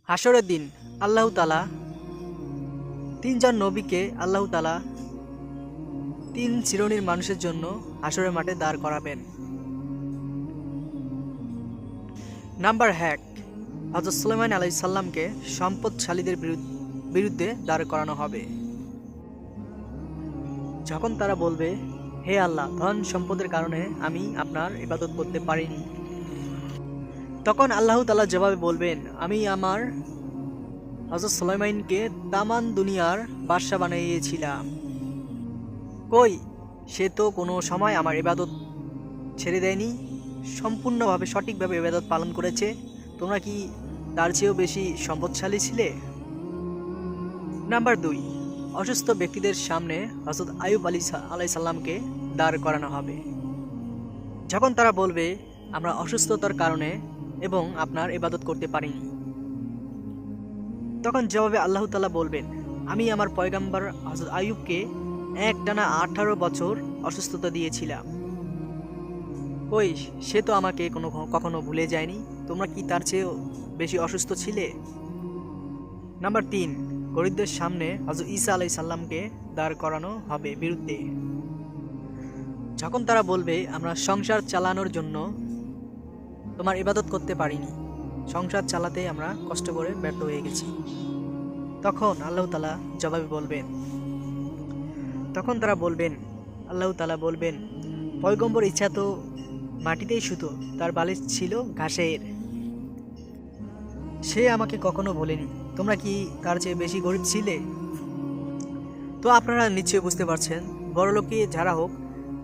হাসরের দিন আল্লাহ তাআলা তিনজন নবীকে আল্লাহ তাআলা তিন শ্রেণীর মানুষের জন্য হাসরের মাঠে দাঁড় করাবেন। নাম্বার 1, হযরত সুলাইমান আলাইহিস সালামকে সম্পদশালীদের বিরুদ্ধে দাঁড় করানো হবে। যখন তারা বলবে, হে আল্লাহ, ধন সম্পদের কারণে আমি আপনার ইবাদত করতে পারিনি, তখন আল্লাহ তাআলা জবাবে বলবেন, আমি আমার হযরত সুলাইমানকে তামান দুনিয়ার বাদশা বানিয়েছিলাম। কই, সে তো কোনো সময় আমার ইবাদত ছেড়ে দেয়নি, সম্পূর্ণভাবে সঠিকভাবে ইবাদত পালন করেছে। তোমরা কি তার চেয়েও বেশি সম্পদশালী ছিলে? নাম্বার 2, অসুস্থ ব্যক্তিদের সামনে হযরত আইয়ুব আলাইহিস সালামকে দাঁড় করানো হবে। যখন তারা বলবে, আমরা অসুস্থতার কারণে এবং আপনার ইবাদত করতে পারিনি, তখন জবাবে আল্লাহ তাআলা বলবেন, আমি আমার পয়গম্বর হযরত আইয়ুবকে একটানা 18 বছর অসুস্থতা দিয়েছিলাম। কই, সে তো আমাকে কখনো ভুলে যায়নি। তোমরা কি তার চেয়েও বেশি অসুস্থ ছিলে? নাম্বার 3, গরিবদের সামনে হযরত ঈসা আলাইহিস সালামকে দাঁড় করানো হবে বিরুদ্ধে। যখন তারা বলবে, আমরা সংসার চালানোর জন্য তোমার ইবাদত করতে পারিনি, সংসার চালাতে আমরা কষ্ট করে ব্যর্থ হয়ে গেছি, তখন আল্লাহ তাআলা জবাবে বলবেন, আল্লাহ তাআলা বলবেন, পয়গম্বর ইচ্ছা তো মাটিতেই শুতো, তার বালিশ ছিল ঘাসের, সে আমাকে কখনো বলেনি। তোমরা কি তার চেয়ে বেশি গরিব ছিলে? তো আপনারা নিশ্চয়ই বুঝতে পারছেন, বড়লোকে যারা হোক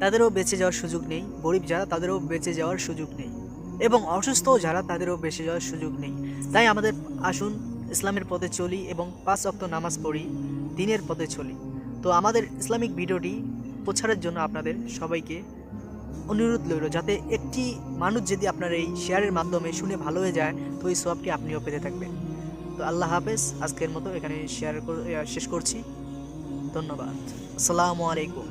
তাদেরও বেঁচে যাওয়ার সুযোগ নেই, গরিব যারা তাদেরও বেঁচে যাওয়ার সুযোগ নেই, এবং অসুস্থ যারা তাদেরও বেঁচে যাওয়ার সুযোগ নেই। তাই আমাদের আসুন ইসলামের পথে চলি এবং 5 ওয়াক্ত নামাজ পড়ি, দ্বীনের পথে চলি। তো আমাদের ইসলামিক ভিডিওটি প্রচারের জন্য আপনাদের সবাইকে অনুরোধ রইল, যাতে একটি মানুষ যদি আপনার এই শেয়ারের মাধ্যমে শুনে ভালো হয়ে যায়, তো এই সওয়াবটি আপনিও পেতে থাকবেন। তো আল্লাহ হাফেজ, আজকের মতো এখানে শেষ করছি। ধন্যবাদ। আসসালামু আলাইকুম।